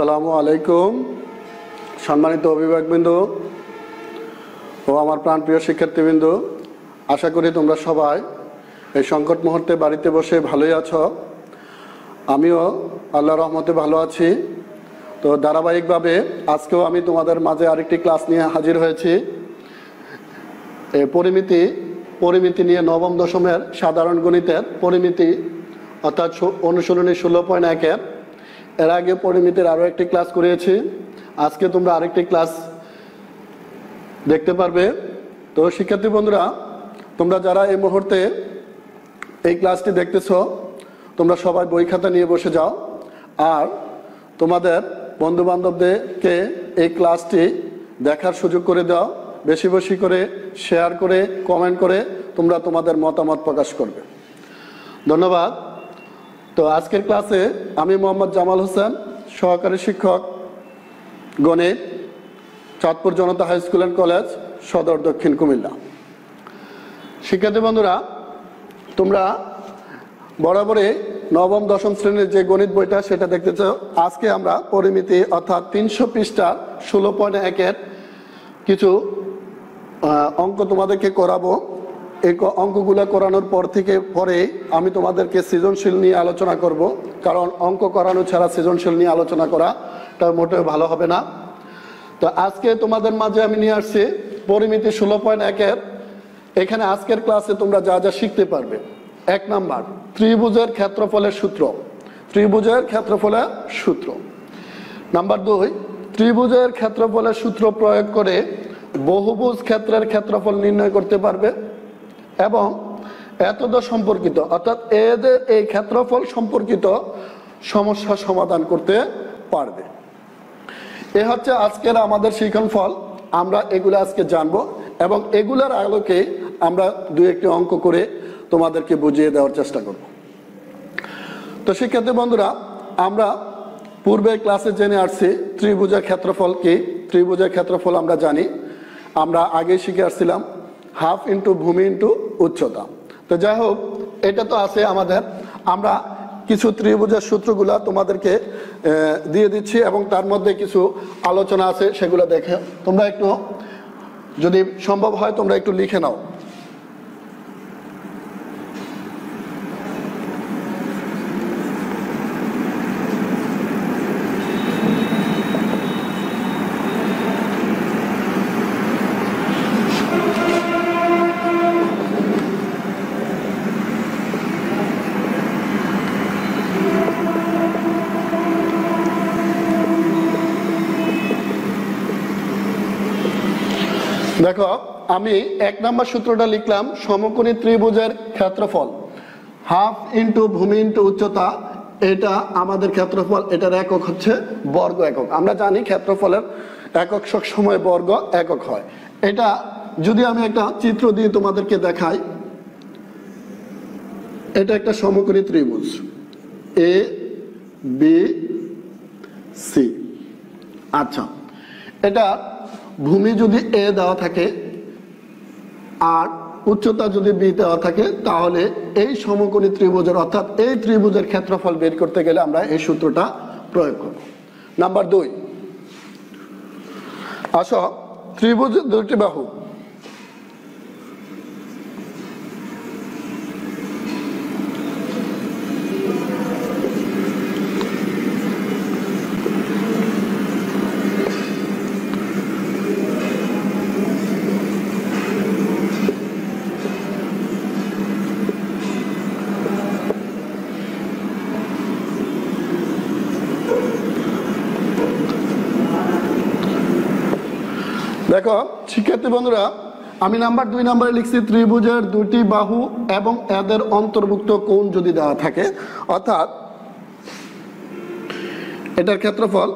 আসসালামু আলাইকুম সম্মানিত অভিভাবকবৃন্দ ও আমার প্রাণপ্রিয় শিক্ষার্থীবৃন্দ, আশা করি তোমরা সবাই এই সংকট মুহূর্তে বাড়িতে বসে ভালোই আছো। আমিও আল্লাহর রহমতে ভালো আছি। তো ধারাবাহিকভাবে আজকেও আমি তোমাদের মাঝে আরেকটি ক্লাস নিয়ে হাজির হয়েছি। পরিমিতি নিয়ে নবম দশমের সাধারণ গণিতের পরিমিতি অর্থাৎ অনুশীলনী 16.1-এর এর আগে পরিমিতির আরও একটি ক্লাস করিয়েছি। আজকে তোমরা আরেকটি ক্লাস দেখতে পারবে। তো শিক্ষার্থী বন্ধুরা, তোমরা যারা এই মুহূর্তে এই ক্লাসটি দেখতেছো, তোমরা সবাই বই খাতা নিয়ে বসে যাও আর তোমাদের বন্ধুবান্ধবদেরকে এই ক্লাসটি দেখার সুযোগ করে দাও। বেশি বেশি করে শেয়ার করে কমেন্ট করে তোমরা তোমাদের মতামত প্রকাশ করবে। ধন্যবাদ। তো আজকের ক্লাসে আমি মোহাম্মদ জামাল হোসেন, সহকারী শিক্ষক গণিত, চাঁদপুর জনতা হাই স্কুল অ্যান্ড কলেজ, সদর, দক্ষিণ কুমিল্লা। শিক্ষার্থী বন্ধুরা, তোমরা বরাবরই নবম দশম শ্রেণীর যে গণিত বইটা সেটা দেখতে চাও। আজকে আমরা পরিমিতি অর্থাৎ 300 পৃষ্ঠার 16.1-এর কিছু অঙ্ক তোমাদেরকে করাবো। এই অঙ্কগুলো করানোর পরে আমি তোমাদেরকে সৃজনশীল নিয়ে আলোচনা করব, কারণ অঙ্ক করানো ছাড়া সৃজনশীল নিয়ে আলোচনা করাটা মোটেও ভালো হবে না। তো আজকে তোমাদের মাঝে আমি নিয়ে আসছি পরিমিতি 16.1-এর। এখানে আজকের ক্লাসে তোমরা যা যা শিখতে পারবে: 1 নাম্বার, ত্রিভুজের ক্ষেত্রফলের সূত্র। ত্রিভুজের ক্ষেত্রফলের সূত্র। নাম্বার 2, ত্রিভুজের ক্ষেত্রফলের সূত্র প্রয়োগ করে বহুভুজ ক্ষেত্রের ক্ষেত্রফল নির্ণয় করতে পারবে এবং এতদ সম্পর্কিত অর্থাৎ এদের এই ক্ষেত্রফল সম্পর্কিত সমস্যা সমাধান করতে পারবে। এ হচ্ছে আজকের আমাদের শিক্ষণফল। আমরা এগুলো আজকে জানবো এবং এগুলোর আলোকে আমরা দু একটি অঙ্ক করে তোমাদেরকে বুঝিয়ে দেওয়ার চেষ্টা করব। তো শিক্ষার্থী বন্ধুরা, আমরা পূর্বের ক্লাসে জেনে আসছি ত্রিভুজের ক্ষেত্রফল কি। ত্রিভুজের ক্ষেত্রফল আমরা জানি, আমরা আগে শিখে আসছিলাম হাফ ইন্টু ভূমি ইন্টু উচ্চতা। তো যাই হোক, এটা তো আছে আমাদের। আমরা কিছু ত্রিভুজের সূত্রগুলা তোমাদেরকে দিয়ে দিচ্ছি এবং তার মধ্যে কিছু আলোচনা আছে, সেগুলো দেখে তোমরা একটু, যদি সম্ভব হয় তোমরা একটু লিখে নাও। দেখো, আমি 1 নাম্বার সূত্রটা লিখলাম, সমকোণী ত্রিভুজের ক্ষেত্রফল হাফ ইন্টু ভূমি ইন্টু উচ্চতা। এটা আমাদের ক্ষেত্রফল, এটার একক হচ্ছে বর্গ একক। আমরা জানি ক্ষেত্রফলের একক সবসময় বর্গ একক হয়। এটা যদি আমি একটা চিত্র দিয়ে তোমাদেরকে দেখাই, এটা একটা সমকোণী ত্রিভুজ এ বি সি। আচ্ছা, এটা ভূমি যদি এ দেওয়া থাকে আর উচ্চতা যদি বি দেওয়া থাকে, তাহলে এই সমকোণী ত্রিভুজের অর্থাৎ এই ত্রিভুজের ক্ষেত্রফল বের করতে গেলে আমরা এই সূত্রটা প্রয়োগ করব। নাম্বার 2, আসো, ত্রিভুজের দুটি বাহু দেখো শিক্ষার্থী বন্ধুরা, আমি নাম্বার 2 নাম্বারে লিখছি ত্রিভুজের দুটি বাহু এবং এদের অন্তর্ভুক্ত কোণ যদি দেওয়া থাকে, অর্থাৎ এটার ক্ষেত্রফল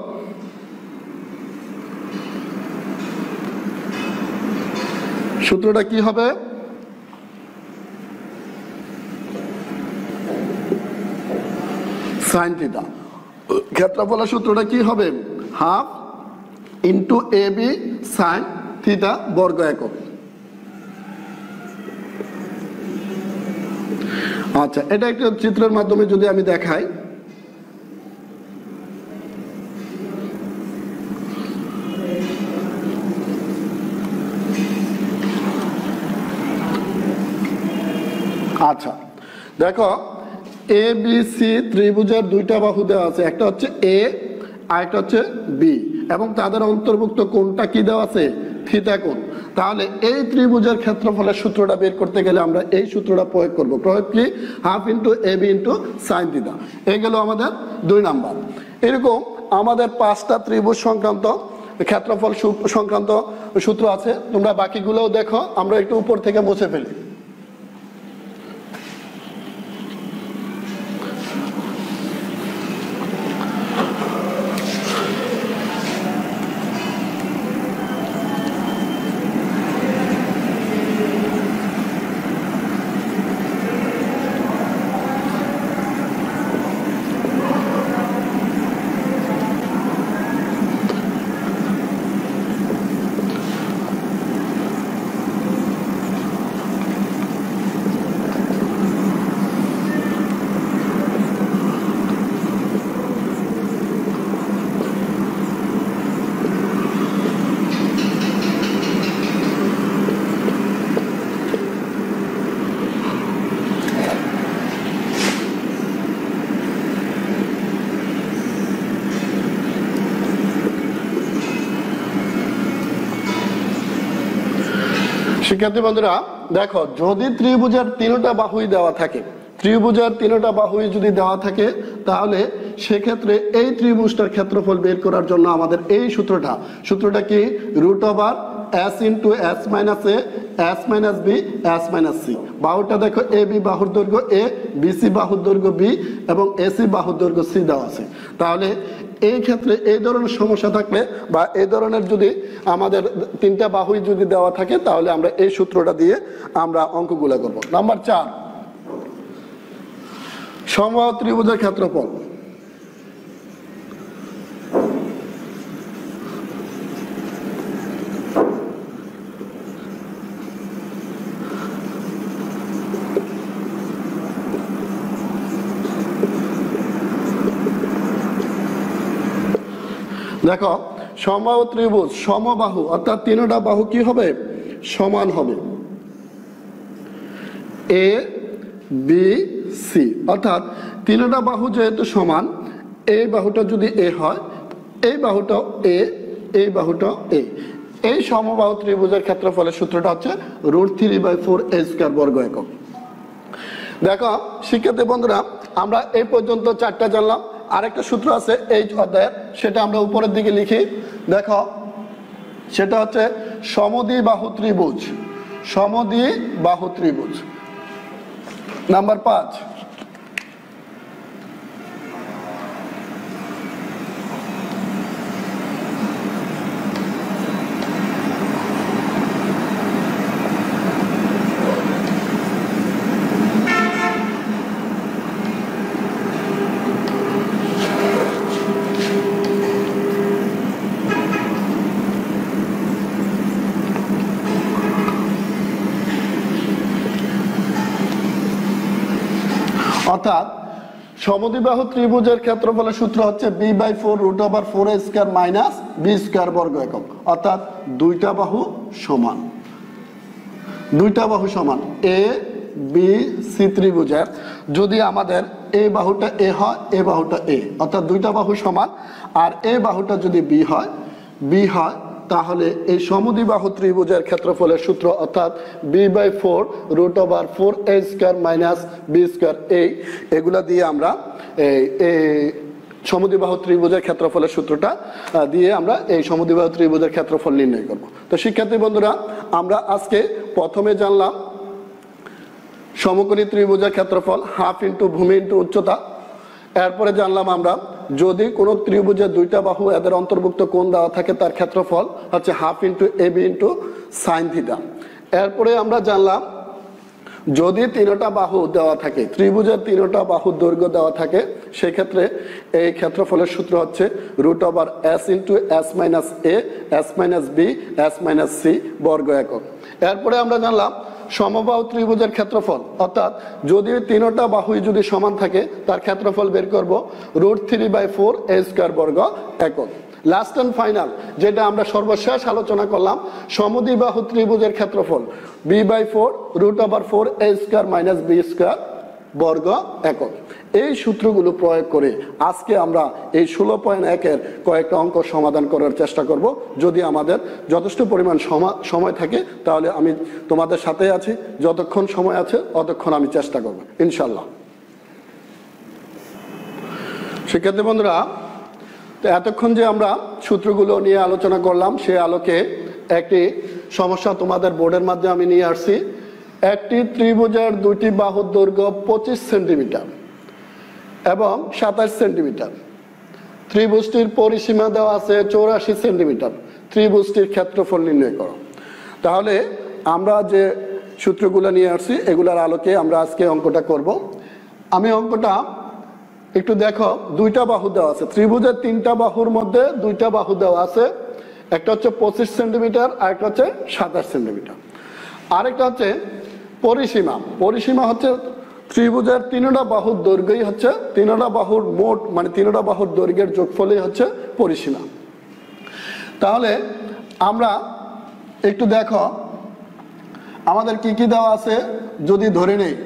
সূত্রটা কি হবে? Sine theta. ক্ষেত্রফলের সূত্রটা কি হবে? Half into A B sine theta বর্গ একক। আচ্ছা, এটা একটা চিত্রের মাধ্যমে যদি আমি দেখাই, আচ্ছা দেখো এ বি সি ত্রিভুজের দুইটা বাহু দেওয়া আছে, একটা হচ্ছে এ আর একটা হচ্ছে বি, এবং তাদের অন্তর্ভুক্ত কোণটা কি দেওয়া আছে? থিতা কোণ। তাহলে এই ত্রিভুজের ক্ষেত্রফলের সূত্রটা বের করতে গেলে আমরা এই সূত্রটা প্রয়োগ করব। প্রয়োগ কি? Half into A B into sine theta. এই গেল আমাদের 2 নাম্বার। এরকম আমাদের 5টা ত্রিভুজ সংক্রান্ত ক্ষেত্রফল সংক্রান্ত সূত্র আছে, তোমরা বাকিগুলোও দেখো, আমরা একটু উপর থেকে মুছে ফেলি। শিক্ষার্থী বন্ধুরা দেখো, যদি ত্রিভুজের 3টা বাহুই দেওয়া থাকে, ত্রিভুজের 3টা বাহুই যদি দেওয়া থাকে, তাহলে সেক্ষেত্রে এই ত্রিভুজটার ক্ষেত্রফল বের করার জন্য আমাদের এই সূত্রটা কি? Root over S into S minus A S minus B S minus C. বাহুটা দেখো, এ বি বাহুর দৈর্ঘ্য এ, বি সি বাহুর দৈর্ঘ্য বি এবং এসি বাহুর দৈর্ঘ্য সি দেওয়া আছে। তাহলে এই ক্ষেত্রে এই ধরনের সমস্যা থাকলে বা এই ধরনের যদি আমাদের 3টা বাহুই যদি দেওয়া থাকে, তাহলে আমরা এই সূত্রটা দিয়ে আমরা অঙ্কগুলো করব। নাম্বার 4, সমবাহু ত্রিভুজের ক্ষেত্রফল। দেখো, সমবাহু ত্রিভুজ সমবাহু অর্থাৎ 3টা বাহু কি হবে? সমান হবে। এ বি সি অর্থাৎ 3টা বাহু যেহেতু সমান, এই বাহুটা যদি এ হয়, এই বাহুটা এ, এই বাহুটা এ। এই সমবাহু ত্রিভুজের ক্ষেত্রফলের সূত্রটা হচ্ছে √3/4 a স্কয়ার বর্গ একক। দেখো শিক্ষার্থী বন্ধুরা, আমরা এই পর্যন্ত 4টা জানলাম। আরেকটা সূত্র আছে এই অধ্যায়ের, সেটা আমরা উপরের দিকে লিখি। দেখো, সেটা হচ্ছে সমদ্বিবাহু ত্রিভুজ। সমদ্বিবাহু ত্রিভুজ। নাম্বার 5, অর্থাৎ সমদ্বিবাহু ত্রিভুজের ক্ষেত্রফলের সূত্র হচ্ছে b/4 √4 a square minus b square বর্গ একক। অর্থাৎ 2টা বাহু সমান, 2টা বাহু সমান। এ বি সি ত্রিভুজের যদি আমাদের এই বাহুটা এ হয়, এই বাহুটা এ, অর্থাৎ 2টা বাহু সমান, আর এই বাহুটা যদি বি হয়, তাহলে এই সমদ্বিবাহু ত্রিভুজের ক্ষেত্রফলের সূত্র অর্থাৎ b/4 √4 a square minus b square এগুলা দিয়ে আমরা এই সমদ্বিবাহু ত্রিভুজের ক্ষেত্রফলের সূত্রটা দিয়ে আমরা এই সমদ্বিবাহু ত্রিভুজের ক্ষেত্রফল নির্ণয় করব। তো শিক্ষার্থী বন্ধুরা, আমরা আজকে প্রথমে জানলাম সমকোণী ত্রিভুজের ক্ষেত্রফল হাফ ইন্টু ভূমি ইন্টু উচ্চতা। এরপরে জানলাম আমরা যদি কোনো ত্রিভুজের 2টা বাহু এদের অন্তর্ভুক্ত কোণ দেওয়া থাকে, তার ক্ষেত্রফল হচ্ছে half into A B into sine theta. এরপরে আমরা জানলাম যদি 3টা বাহু দেওয়া থাকে, ত্রিভুজের 3টা বাহুর দৈর্ঘ্য দেওয়া থাকে, সেক্ষেত্রে এই ক্ষেত্রফলের সূত্র হচ্ছে √s into S minus A S minus B S minus C বর্গ একক। এরপরে আমরা জানলাম সমবাহু ত্রিভুজের ক্ষেত্রফল অর্থাৎ যদি 3টা বাহুই যদি সমান থাকে, তার ক্ষেত্রফল বের করব √3/4 a স্কয়ার বর্গ একক। লাস্ট এন্ড ফাইনাল যেটা আমরা সর্বশেষ আলোচনা করলাম, সমদ্বিবাহু ত্রিভুজের ক্ষেত্রফল b/4 √4 a² - b² বর্গ একক। এই সূত্রগুলো প্রয়োগ করে আজকে আমরা এই 16.1-এর কয়েকটা অঙ্ক সমাধান করার চেষ্টা করব। যদি আমাদের যথেষ্ট পরিমাণ সময় থাকে তাহলে আমি তোমাদের সাথে আছি, যতক্ষণ সময় আছে ততক্ষণ আমি চেষ্টা করব ইনশাল্লাহ। শিক্ষার্থী বন্ধুরা, তো এতক্ষণ যে আমরা সূত্রগুলো নিয়ে আলোচনা করলাম সেই আলোকে একটি সমস্যা তোমাদের বোর্ডের মাধ্যমে আমি নিয়ে আসছি। একটি ত্রিভুজের দুটি বাহুর দৈর্ঘ্য 25 সেন্টিমিটার এবং 27 সেন্টিমিটার। ত্রিভুজটির পরিসীমা দেওয়া আছে 84 সেন্টিমিটার। ত্রিভুজটির ক্ষেত্রফল নির্ণয় করো। তাহলে আমরা যে সূত্রগুলো নিয়ে আসছি এগুলোর আলোকে আমরা আজকে অঙ্কটা করব। আমি অঙ্কটা একটু দেখো, দুইটা বাহু দেওয়া আছে, ত্রিভুজের তিনটা বাহুর মধ্যে দুইটা বাহু দেওয়া আছে। একটা হচ্ছে 25 সেন্টিমিটার, আরেকটা হচ্ছে 27 সেন্টিমিটার। আরেকটা হচ্ছে পরিসীমা। পরিসীমা হচ্ছে ত্রিভুজের তিনটা বাহুর দৈর্ঘ্যই হচ্ছে তিনটা বাহুর মোট, মানে তিনটা বাহুর দৈর্ঘ্যের যোগফলই হচ্ছে পরিসীমা। তাহলে আমরা একটু দেখো আমাদের কি কি দেওয়া আছে যদি ধরে নেই।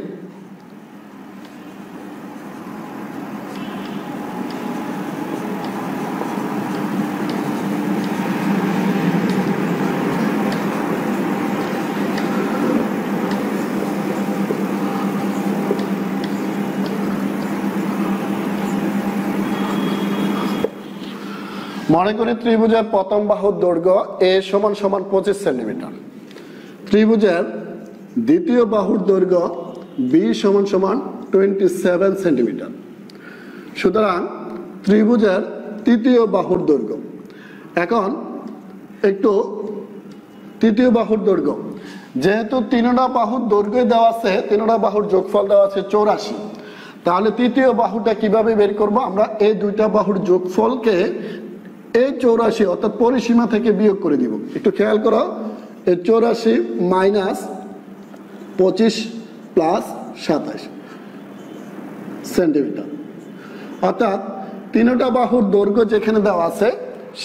মনে করি ত্রিভুজের প্রথম বাহুর দৈর্ঘ্য a = 25 সেন্টিমিটার। ত্রিভুজের দ্বিতীয় বাহুর দৈর্ঘ্য b = 27 সেন্টিমিটার। সুতরাং ত্রিভুজের তৃতীয় বাহুর দৈর্ঘ্য, এখন একটু তৃতীয় বাহুর দৈর্ঘ্য, যেহেতু তিনটা বাহুর দৈর্ঘ্য দেওয়া আছে, তিনটা বাহুর যোগফল দেওয়া আছে 84, তাহলে তৃতীয় বাহুটা কিভাবে বের করব? আমরা এই দুইটা বাহুর যোগফলকে এই 84 অর্থাৎ পরিসীমা থেকে বিয়োগ করে দিব। একটু খেয়াল করো, এই 84 - 25 + 27 সেন্টিমিটার। অর্থাৎ তিনটা বাহুর দৈর্ঘ্য যেখানে দেওয়া আছে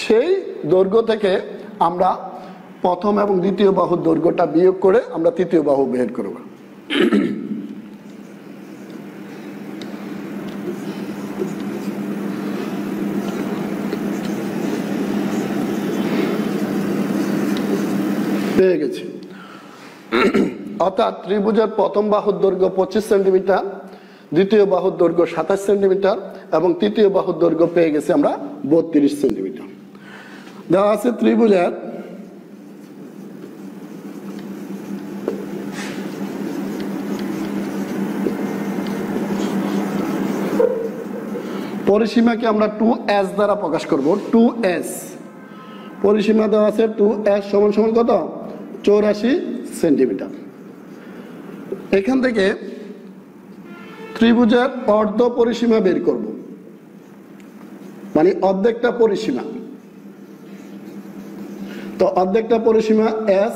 সেই দৈর্ঘ্য থেকে আমরা প্রথম এবং দ্বিতীয় বাহুর দৈর্ঘ্যটা বিয়োগ করে আমরা তৃতীয় বাহু বের করব। পেয়ে গেছি। অর্থাৎ ত্রিভুজের প্রথম বাহুর দৈর্ঘ্য 25 সেন্টিমিটার, দ্বিতীয় বাহুর দৈর্ঘ্য 27 সেন্টিমিটার এবং তৃতীয় বাহুর দৈর্ঘ্য পেয়ে গেছি আমরা 32 সেন্টিমিটার। দেওয়া আছে ত্রিভুজের পরিসীমাকে আমরা 2s দ্বারা প্রকাশ করব। 2s পরিসীমা দেওয়া আছে 2s = কত? 84 সেন্টিমিটার। এখান থেকে ত্রিভুজের অর্ধ পরিসীমা বের করব, মানে অর্ধেকটা পরিসীমা। তো অর্ধেকটা পরিসীমা s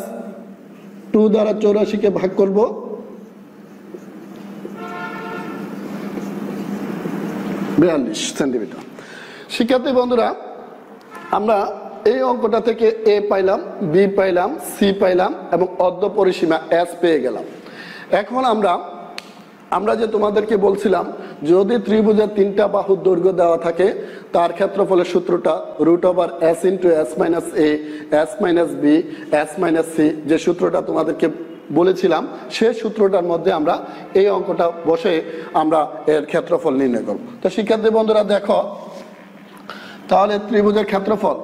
2 দ্বারা 84-কে ভাগ করব, 42 সেন্টিমিটার। শিক্ষার্থী বন্ধুরা, আমরা এই অঙ্কটা থেকে a পাইলাম, b পাইলাম, c পাইলাম এবং অর্ধ পরিসীমা s পেয়ে গেলাম। এখন আমরা যে তোমাদেরকে বলছিলাম যদি ত্রিভুজের তিনটা বাহুর দৈর্ঘ্য দেওয়া থাকে তার ক্ষেত্রফলের সূত্রটা √s × s - a s - b s - c, যে সূত্রটা তোমাদেরকে বলেছিলাম সেই সূত্রটার মধ্যে আমরা এই অঙ্কটা বসে আমরা এর ক্ষেত্রফল নির্ণয় করব। তো শিক্ষার্থী বন্ধুরা দেখো, তাহলে ত্রিভুজের ক্ষেত্রফল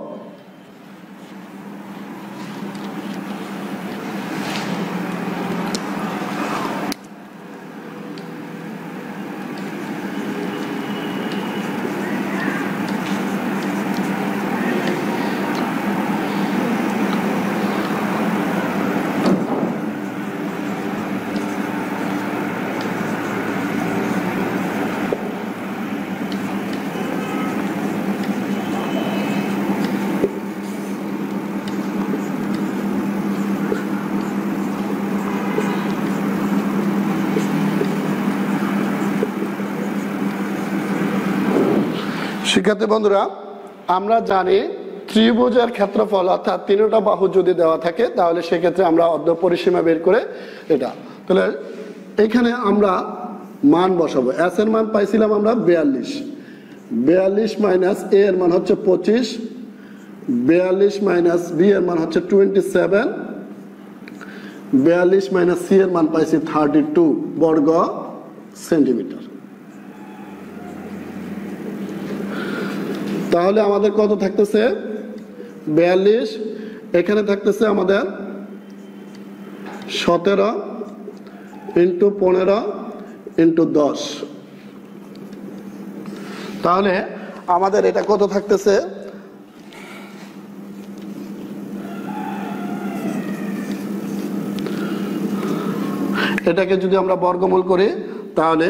শিক্ষার্থী বন্ধুরা, আমরা জানি ত্রিভুজের ক্ষেত্রফল অর্থাৎ তিনটা বাহু যদি দেওয়া থাকে তাহলে সেক্ষেত্রে আমরা অর্ধ পরিসীমা বের করে এটা, তাহলে এখানে আমরা মান বসাবো। এস এর মান পাইছিলাম আমরা 42 মাইনাস এ এর মান হচ্ছে 25, 42 মাইনাস বি এর মান হচ্ছে 27, 42 মাইনাস সি এর মান পাইছি 32 বর্গ সেন্টিমিটার। তাহলে আমাদের কত থাকতেছে 42, এখানে থাকতেছে আমাদের 17 ইন্টু 15 ইন্টু 10, তাহলে আমাদের এটা কত থাকতেছে এটাকে যদি আমরা বর্গমূল করি তাহলে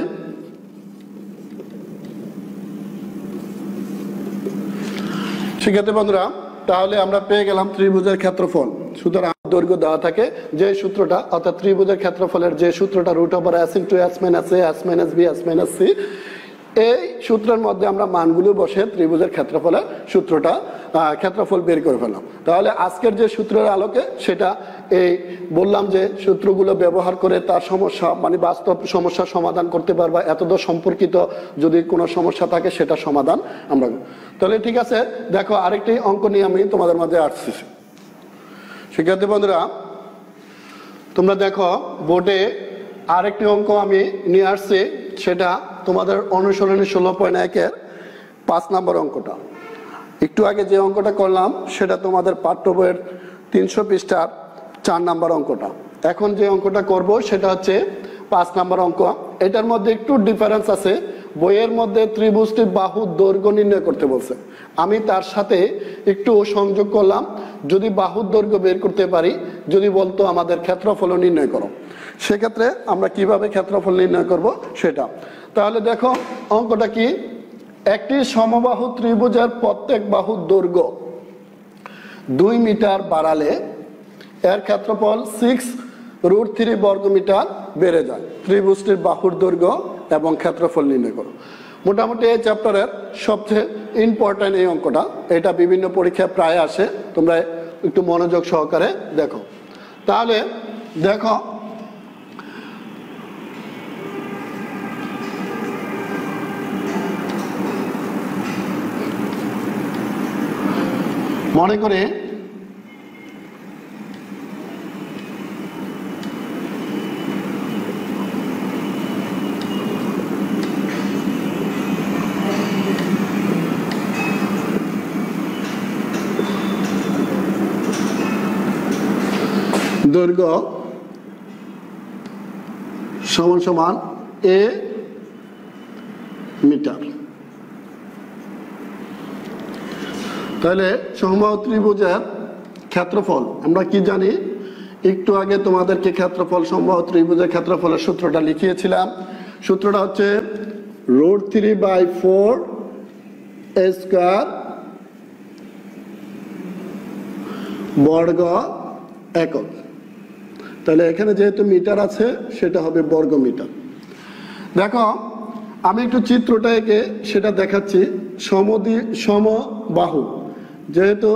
শিক্ষার্থী বন্ধুরা তাহলে আমরা পেয়ে গেলাম ত্রিভুজের ক্ষেত্রফল। সুতরাং দৈর্ঘ্য দেওয়া থাকে যে সূত্রটা অর্থাৎ ত্রিভুজের ক্ষেত্রফলের যে সূত্রটা √s * s - a s - b s - c, এই সূত্রের মধ্যে আমরা মানগুলো বসে ত্রিভুজের ক্ষেত্রফলের সূত্রটা ক্ষেত্রফল বের করে ফেললাম। তাহলে আজকের যে সূত্রের আলোকে সেটা এই বললাম যে সূত্রগুলো ব্যবহার করে তার সমস্যা মানে বাস্তব সমস্যার সমাধান করতে পারবা, এতদূর সম্পর্কিত যদি কোনো সমস্যা থাকে সেটা সমাধান আমরা। তাহলে ঠিক আছে, দেখো আরেকটি অঙ্ক নিয়ে আমি তোমাদের মাঝে আসছি। শিক্ষার্থী বন্ধুরা তোমরা দেখো বোর্ডে আরেকটি অঙ্ক আমি নিয়ে আসছি, সেটা তোমাদের অনুসরণী 16.1-এর 5 নম্বর অঙ্কটা। একটু আগে যে অঙ্কটা করলাম সেটা তোমাদের পাঠ্য বইয়ের 300 পৃষ্ঠার 4 নম্বর অঙ্কটা। এখন যে অঙ্কটা করব সেটা হচ্ছে 5 নম্বর অঙ্ক। এটার মধ্যে একটু ডিফারেন্স আছে, বইয়ের মধ্যে ত্রিভুজটির বাহুর দৈর্ঘ্য নির্ণয় করতে বলছে, আমি তার সাথে একটু সংযোগ করলাম, যদি বাহুর দৈর্ঘ্য বের করতে পারি, যদি বলতো আমাদের ক্ষেত্রফল নির্ণয় করো, সেক্ষেত্রে আমরা কিভাবে ক্ষেত্রফল নির্ণয় করব সেটা। তাহলে দেখো অঙ্কটা কি, একটি সমবাহু ত্রিভুজের প্রত্যেক বাহুর দৈর্ঘ্য 2 মিটার বাড়ালে এর ক্ষেত্রফল 6√3 বর্গমিটার বেড়ে যায়। ত্রিভুজটির বাহুর দৈর্ঘ্য এবং ক্ষেত্রফল নির্ণয় করো। মোটামুটি এই চ্যাপ্টারের সবচেয়ে ইম্পর্টেন্ট এই অঙ্কটা, এটা বিভিন্ন পরীক্ষায় প্রায় আসে, তোমরা একটু মনোযোগ সহকারে দেখো। তাহলে দেখো মনে করে দৈর্ঘ্য সমান সমান a মিটার। তাহলে সমবাহু ত্রিভুজের ক্ষেত্রফল আমরা কি জানি, একটু আগে তোমাদেরকে ক্ষেত্রফল সমবাহু ত্রিভুজের ক্ষেত্রফলের সূত্রটা লিখিয়েছিলাম। সূত্রটা হচ্ছে √3/4 a স্কয়ার বর্গ একক। তাহলে এখানে যেহেতু মিটার আছে সেটা হবে বর্গ মিটার। দেখো আমি একটু চিত্রটা এঁকে সেটা দেখাচ্ছি। সমবাহু যেহেতু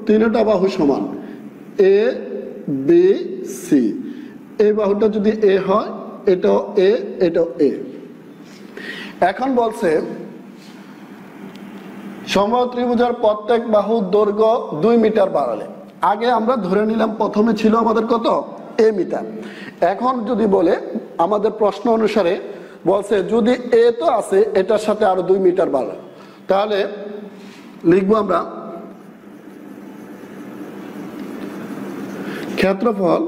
তিনটা বাহু সমান এ বি সি, এই বাহুটা যদি এ হয় এটাও এ এটাও এ। এখন বলছে সমবাহু ত্রিভুজের প্রত্যেক বাহুর দৈর্ঘ্য 2 মিটার বাড়ালে, আগে আমরা ধরে নিলাম প্রথমে ছিল আমাদের কত এ মিটার। এখন যদি বলে আমাদের প্রশ্ন অনুসারে বলছে যদি এ তো আছে এটার সাথে আরো 2 মিটার বাড়ালে, তাহলে লিখবো আমরা ক্ষেত্রফল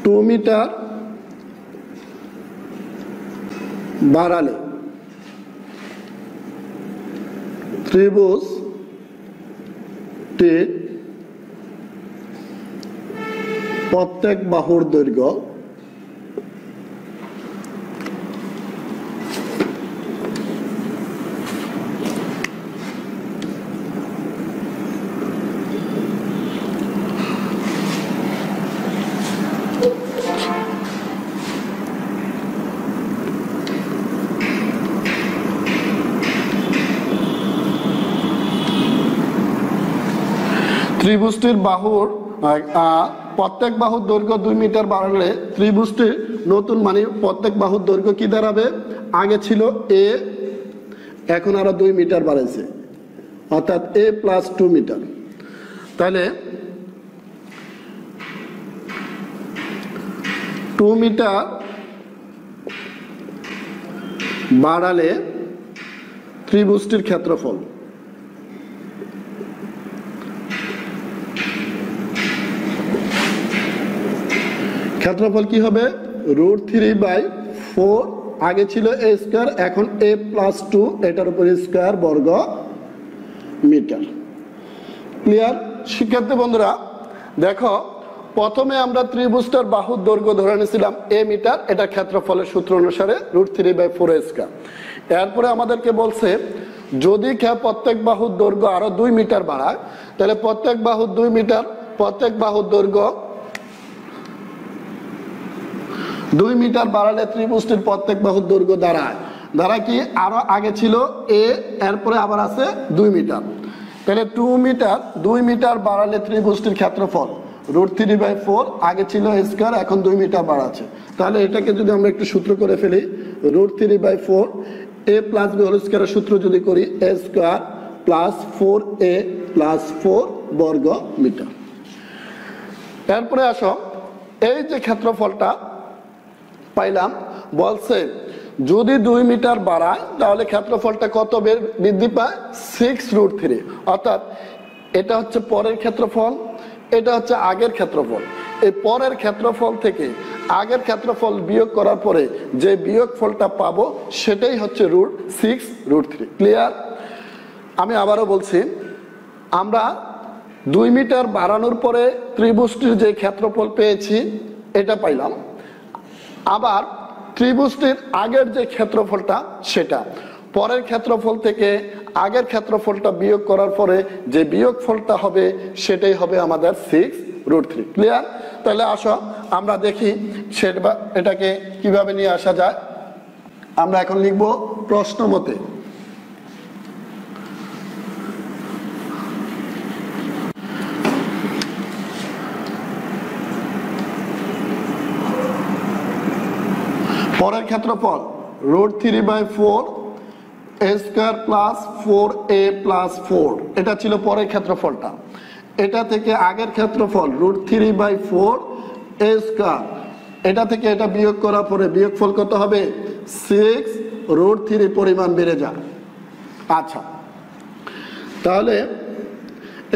2 মিটার বাড়ালে ত্রিভুজটির প্রত্যেক বাহুর দৈর্ঘ্য ত্রিভুজটির বাহুর প্রত্যেক বাহুর দৈর্ঘ্য 2 মিটার বাড়ালে ত্রিভুজটির নতুন মানে প্রত্যেক বাহুর দৈর্ঘ্য কি দাঁড়াবে? আগে ছিল a, এখন আরো 2 মিটার বাড়াইছে, অর্থাৎ a + 2 মিটার। তাহলে 2 মিটার বাড়ালে ত্রিভুজটির ক্ষেত্রফল কি হবে? √3/4, আগে ছিল a স্কয়ার, এখন a + 2, এটার উপরে স্কয়ার বর্গ মিটার। ক্লিয়ার? শিক্ষার্থী বন্ধুরা দেখো, প্রথমে আমরা ত্রিভুজটার বাহুর দৈর্ঘ্য ধরে নিয়েছিলাম a মিটার, এটা ক্ষেত্রফলের সূত্র অনুসারে √3/4 স্কয়ার। এরপরে আমাদেরকে বলছে যদি প্রত্যেক বাহুর দৈর্ঘ্য আরো 2 মিটার বাড়ায়, তাহলে প্রত্যেক বাহুর 2 মিটার, প্রত্যেক বাহুর দৈর্ঘ্য 2 মিটার বাড়ালে ত্রিভুজটির প্রত্যেক বাহুর দৈর্ঘ্য দাঁড়ায় কি? আরো আগে ছিল a, এরপরে আবার আছে 2 মিটার। তাহলে 2 মিটার বাড়ালে ত্রিভুজটির ক্ষেত্রফল √3/4, আগে ছিল a স্কয়ার, এখন 2 মিটার বাড়াচ্ছে। তাহলে এটাকে যদি আমরা একটু সূত্র করে ফেলি, √3/4 a + b হোল স্কয়ারের সূত্র যদি করি, a স্কয়ার + 4a + 4 বর্গ মিটার। এরপরে আসো, এই যে ক্ষেত্রফলটা পাইলাম, বলছে যদি 2 মিটার বাড়ায় তাহলে ক্ষেত্রফলটা কত বৃদ্ধি পায়? 6√3, অর্থাৎ এটা হচ্ছে পরের ক্ষেত্রফল, এটা হচ্ছে আগের ক্ষেত্রফল। এই পরের ক্ষেত্রফল থেকে আগের ক্ষেত্রফল বিয়োগ করার পরে যে বিয়োগফলটা পাবো সেটাই হচ্ছে √6√3। ক্লিয়ার? আমি আবারও বলছি, আমরা 2 মিটার বাড়ানোর পরে ত্রিভুজটির যে ক্ষেত্রফল পেয়েছি এটা পাইলাম, আবার ত্রিভুজটির আগের যে ক্ষেত্রফলটা সেটা, পরের ক্ষেত্রফল থেকে আগের ক্ষেত্রফলটা বিয়োগ করার পরে যে বিয়োগফলটা হবে সেটাই হবে আমাদের 6√3। ক্লিয়ার? তাহলে আসো আমরা দেখি সেটা এটাকে কিভাবে নিয়ে আসা যায়। আমরা এখন লিখব প্রশ্ন মতে। পরের ক্ষেত্রফল √3/4 a স্কয়ার + 4a + 4, এটা ছিল পরের ক্ষেত্রফলটা। এটা থেকে আগের ক্ষেত্রফল √3/4 a স্কয়ার, এটা থেকে এটা বিয়োগ করার পরে বিয়োগফল কত হবে? 6√3 পরিমাণ বেড়ে যায়। আচ্ছা, তাহলে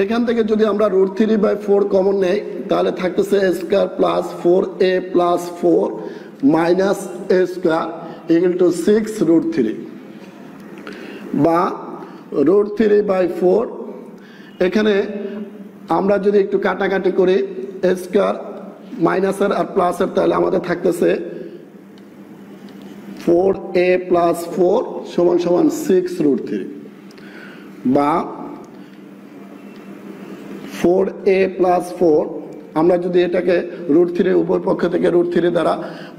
এখান থেকে যদি আমরা √3/4 কমন নেই, তাহলে থাকতেছে a square + 4a + 4 minus a square = 6√3, বা √3/4, এখানে আমরা যদি একটু কাটাকাটি করি a স্কয়ার মাইনাসের আর প্লাসের, তাহলে আমাদের থাকতেছে 4a + 4 = 6√3, বা 4a + 4 আমরা যদি এটাকে √3 উপর পক্ষ থেকে √3 দ্বারা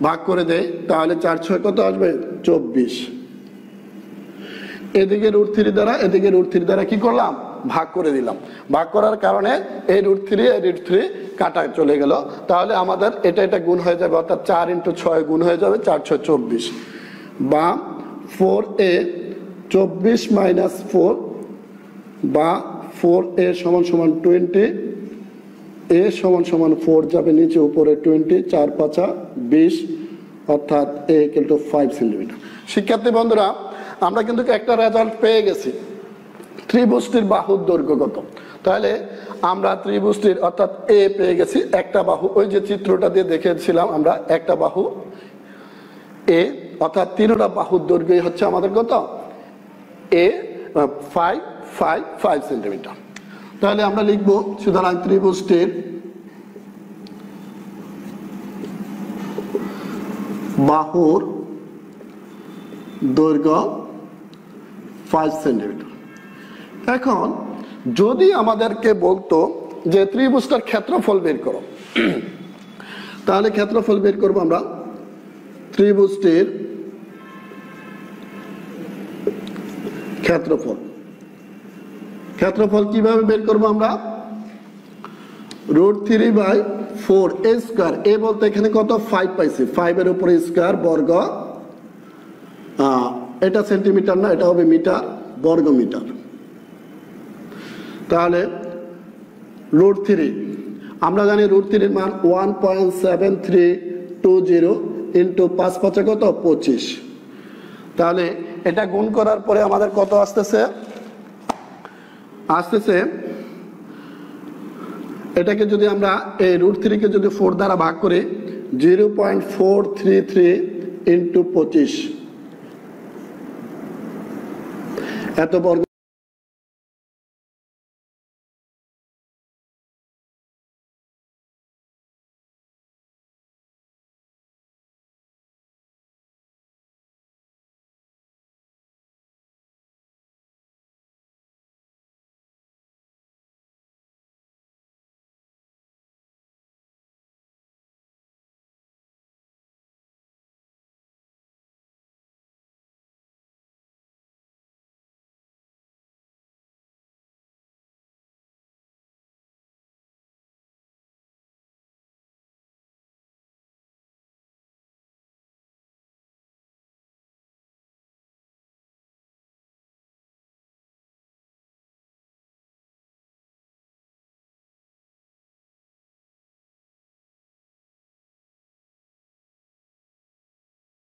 ভাগ করে দেই, তাহলে 4×6 কত আসবে? 24। এদিকে √3 দ্বারা এদিকে √3 দ্বারা কি করলাম? ভাগ করে দিলাম। ভাগ করার কারণে এই √3 কাটা চলে গেল, তাহলে আমাদের এটা গুণ হয়ে যাবে, অর্থাৎ 4 × 6 গুণ হয়ে যাবে, 4×6 = 24, বা 4a 24 - 4, বা 4a = 20, a = 4 যাবে নিচে, উপরে 20, 4 × 5 = 20, অর্থাৎ a = 5 সেন্টিমিটার। শিক্ষার্থী বন্ধুরা, আমরা কিন্তু একটা রেজাল্ট পেয়ে গেছি, ত্রিভুজটির বাহুর দৈর্ঘ্য কত। তাহলে আমরা ত্রিভুজটির অর্থাৎ a পেয়ে গেছি, একটা বাহু, ওই যে চিত্রটা দিয়ে দেখেছিলাম আমরা, একটা বাহু a, অর্থাৎ তিনটা বাহুর দৈর্ঘ্যই হচ্ছে আমাদের কত? a 5 centimetre. তাহলে আমরা লিখব, সুতরাং ত্রিভুজটির বাহুর দৈর্ঘ্য 5 সেন্টিমিটার। এখন যদি আমাদেরকে বলতো যে ত্রিভুজটার ক্ষেত্রফল বের করো, তাহলে ক্ষেত্রফল বের করবো আমরা। ত্রিভুজটির ক্ষেত্রফল কিভাবে বের করবো আমরা? √3/4 a স্কয়ার। এ বলতে এখানে কত 5 পাইছি, 5 এর উপরে স্কয়ার বর্গ, এটা সেন্টিমিটার না, এটা হবে মিটার, বর্গ মিটার। তাহলে √3 আমরা জানি √3 এর মান 1.7320 ইন্টু 5 5 কত 25। তাহলে এটা গুণ করার পরে আমাদের কত আসতেছে, এটাকে যদি আমরা এই √3 কে যদি 4 দ্বারা ভাগ করি 0.433 ইন্টু 25 এত বর্গ